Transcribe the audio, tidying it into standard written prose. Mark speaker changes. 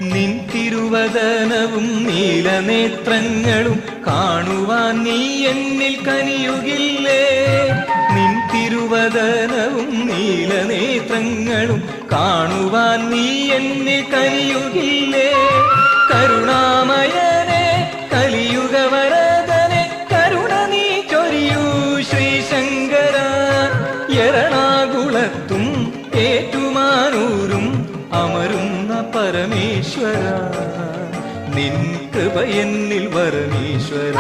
Speaker 1: നിൻ തിരുവദനവും നീലനേത്രങ്ങളും കാണുവാൻ നീ എന്നിൽ കനിയുകില്ലേ? നിൻ തിരുവദനവും നീലനേത്രങ്ങളും കാണുവാൻ നീ എന്നിൽ കനിയുകില്ലേ? കരുണാമയനെ കലിയുഗവരദനെ കരുണ നീ ചൊരിയൂ ശ്രീശങ്കര. എറണാകുളത്തും ഏറ്റുമാനൂരും അമരുന്ന പരമേശ്വര, നിൻ കൃപ എന്നിൽ വരമീശ്വര.